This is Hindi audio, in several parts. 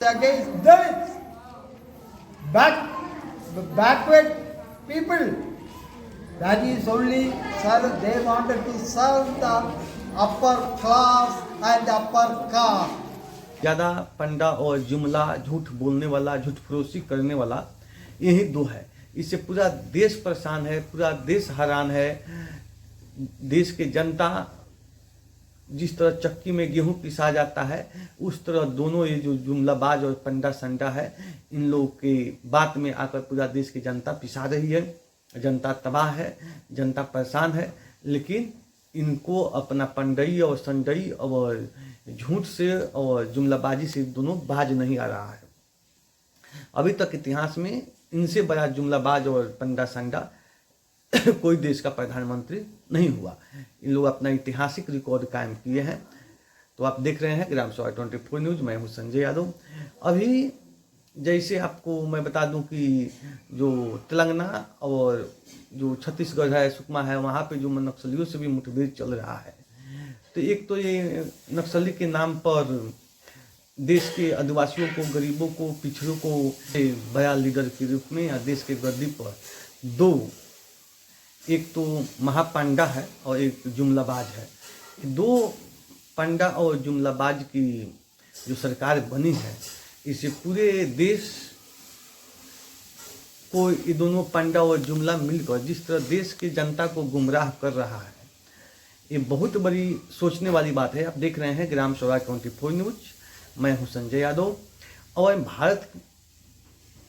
against Dalits, backward people. That is only, sir, they wanted to serve the upper class and upper caste. ज़्यादा पंडा और जुमला, झूठ बोलने वाला, झूठ फरोशी करने वाला, यही दो है। इससे पूरा देश परेशान है, पूरा देश हैरान है। देश के जनता जिस तरह चक्की में गेहूं पिसा जाता है, उस तरह दोनों ये जो जुमलाबाज और पंडा संडा है, इन लोगों के बात में आकर पूरा देश की जनता पिसा रही है। जनता तबाह है, जनता परेशान है, लेकिन इनको अपना पंडई और संडई और झूठ से और जुमलाबाजी से दोनों बाज नहीं आ रहा है। अभी तक इतिहास में इनसे बड़ा जुमलाबाज और पंडा संडा कोई देश का प्रधानमंत्री नहीं हुआ। इन लोग अपना ऐतिहासिक रिकॉर्ड कायम किए हैं। तो आप देख रहे हैं ग्राम सभा 24 न्यूज़, मैं हूं संजय यादव। अभी जैसे आपको मैं बता दूं कि जो तेलंगाना और जो छत्तीसगढ़ है, सुकमा है, वहाँ पे जो नक्सलियों से भी मुठभेड़ चल रहा है। तो एक तो ये नक्सली के नाम पर देश के आदिवासियों को, गरीबों को, पिछड़ों को बड़ा लीडर के रूप में या देश के गद्दी पर दो, एक तो महापांडा है और एक जुमलाबाज है। दो पंडा और जुमलाबाज की जो सरकार बनी है, इससे पूरे देश को ये दोनों पंडा और जुमला मिलकर जिस तरह देश की जनता को गुमराह कर रहा है, ये बहुत बड़ी सोचने वाली बात है। आप देख रहे हैं ग्राम सभा 24 न्यूज़, मैं हूं संजय यादव। और भारत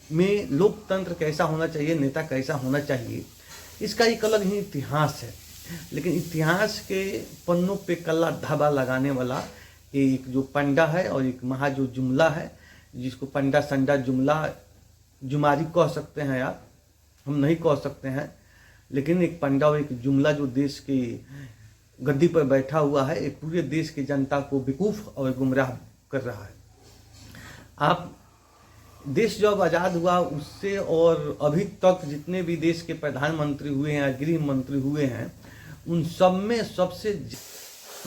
में लोकतंत्र कैसा होना चाहिए, नेता कैसा होना चाहिए, इसका एक अलग ही इतिहास है। लेकिन इतिहास के पन्नों पे कल्ला धाबा लगाने वाला एक जो पंडा है और एक महा जो जुमला है, जिसको पंडा संडा जुमला जुमारी कह सकते हैं आप, हम नहीं कह सकते हैं, लेकिन एक पंडा और एक जुमला जो देश की गद्दी पर बैठा हुआ है, एक पूरे देश की जनता को बेवकूफ़ और गुमराह कर रहा है। आप देश जब आज़ाद हुआ उससे और अभी तक जितने भी देश के प्रधानमंत्री हुए हैं या गृह मंत्री हुए हैं, उन सब में सबसे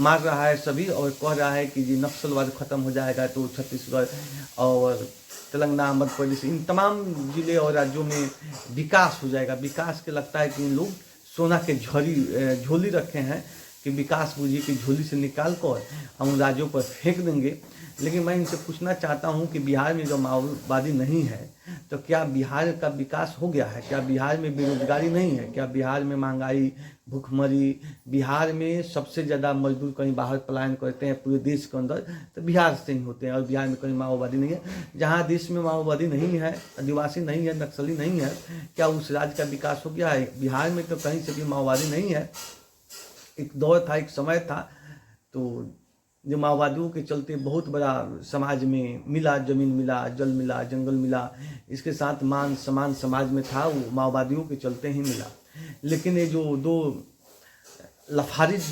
मार रहा है सभी और कह रहा है कि जी नक्सलवाद खत्म हो जाएगा तो छत्तीसगढ़ और तेलंगाना, मध्य प्रदेश, इन तमाम जिले और राज्यों में विकास हो जाएगा। विकास के लगता है कि इन लोग सोना के झोली रखे हैं कि विकास पूंजी की झोली से निकाल कर हम राज्यों पर फेंक देंगे। लेकिन मैं इनसे पूछना चाहता हूं कि बिहार में जो माओवादी नहीं है, तो क्या बिहार का विकास हो गया है? क्या बिहार में बेरोजगारी नहीं है? क्या बिहार में महंगाई, भूखमरी, बिहार में सबसे ज़्यादा मजदूर कहीं बाहर पलायन करते हैं पूरे देश के अंदर, तो बिहार से ही होते हैं। और बिहार में कहीं माओवादी नहीं है। जहाँ देश में माओवादी नहीं है, आदिवासी नहीं है, नक्सली नहीं है, क्या उस राज्य का विकास हो गया है? बिहार में तो कहीं से भी माओवादी नहीं है। एक दौर था, एक समय था, तो जो माओवादियों के चलते बहुत बड़ा समाज में मिला, जमीन मिला, जल मिला, जंगल मिला, इसके साथ मान सम्मान समाज में था, वो माओवादियों के चलते ही मिला। लेकिन ये जो दो लफारिज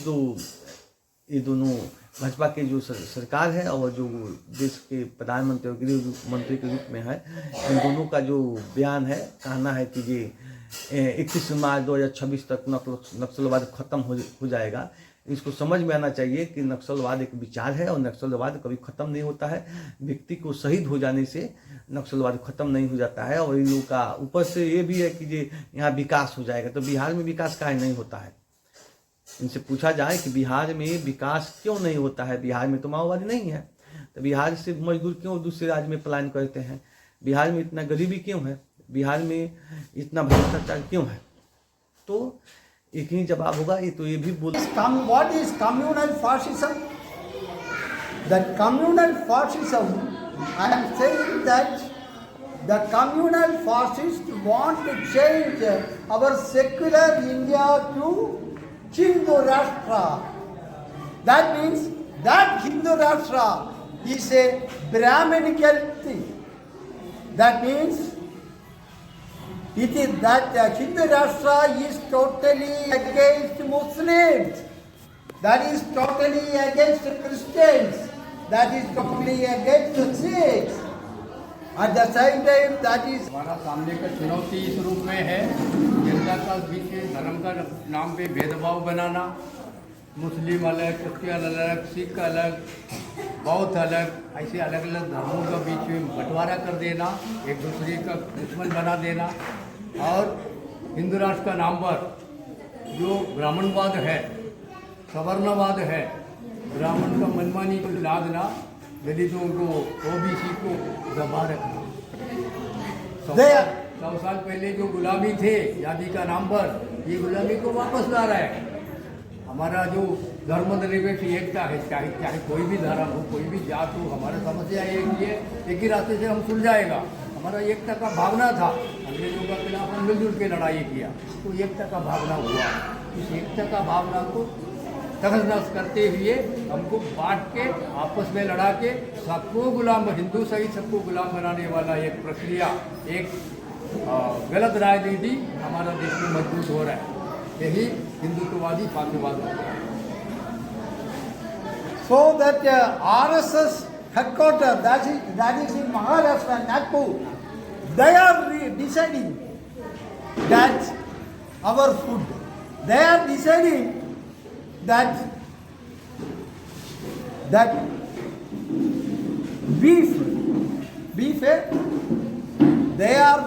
ये दोनों भाजपा के जो सरकार है और जो देश के प्रधानमंत्री और गृह मंत्री के रूप में है, इन दोनों का जो बयान है, कहना है कि ये 21 मार्च 2026 तक नक्सलवाद खत्म हो जाएगा। इसको समझ में आना चाहिए कि नक्सलवाद एक विचार है और नक्सलवाद कभी ख़त्म नहीं होता है। व्यक्ति को शहीद हो जाने से नक्सलवाद ख़त्म नहीं हो जाता है। और इन लोगों का ऊपर से ये भी है कि ये यहाँ विकास हो जाएगा, तो बिहार में विकास काहे नहीं होता है? इनसे पूछा जाए कि बिहार में विकास क्यों नहीं होता है? बिहार में तो माओवादी नहीं है, तो बिहार से मजदूर क्यों दूसरे राज्य में पलायन करते हैं? बिहार में इतना गरीबी क्यों है? बिहार में इतना भ्रष्टाचार क्यों है? तो एक ही जवाब होगा। ये तो ये भी बोल What is communal fascism? The communal fascism, I am saying that the communal fascists want to change our secular India to Hindu Rashtra. That means that Hindu Rashtra is a Brahminical thing. That means it is that Hindu Rashtra is totally against Muslims. That is totally against Christians. That is totally against Sikhs. At the same time, that is हमारा सामने का चुनौती इस रूप में है, जनता का बीच में धर्म का नाम पे भेदभाव बनाना, मुस्लिम अलग, क्रिश्चियन अलग, सिख अलग, बौद्ध अलग, ऐसे अलग अलग धर्मों का बीच में बंटवारा कर देना, एक दूसरे का दुश्मन बना देना और हिंदू राष्ट्र का नाम पर जो ब्राह्मणवाद है, सवर्णवाद है, ब्राह्मण का मनमानी को लादना, दलितों को, ओबीसी को दबा रखना। 100 साल पहले जो गुलामी थे आज़ादी का नाम पर, ये गुलामी को वापस ला रहा है। हमारा जो धर्मनिरपेक्ष एकता है, चाहे कोई भी धर्म हो, कोई भी जात हो, हमारा समस्या एक ही है, एक ही रास्ते से हम सुलझाएगा। हमारा एकता का भावना था, अंग्रेजों का खिलाफ हम मिलजुल के लड़ाई किया, तो एकता का भावना हुआ। इस एकता का भावना को तहस करते हुए हमको बांट के, आपस में लड़ा के, सबको गुलाम, हिंदू सहित सबको गुलाम बनाने वाला एक प्रक्रिया, एक गलत राजनीति हमारा देश में मजबूत हो रहा है। यही हिंदुत्ववादी फांसीवाद होता है। So that RSS headquarters, that is in Maharashtra, Nagpur, they are deciding that our food, they are deciding that beef, they are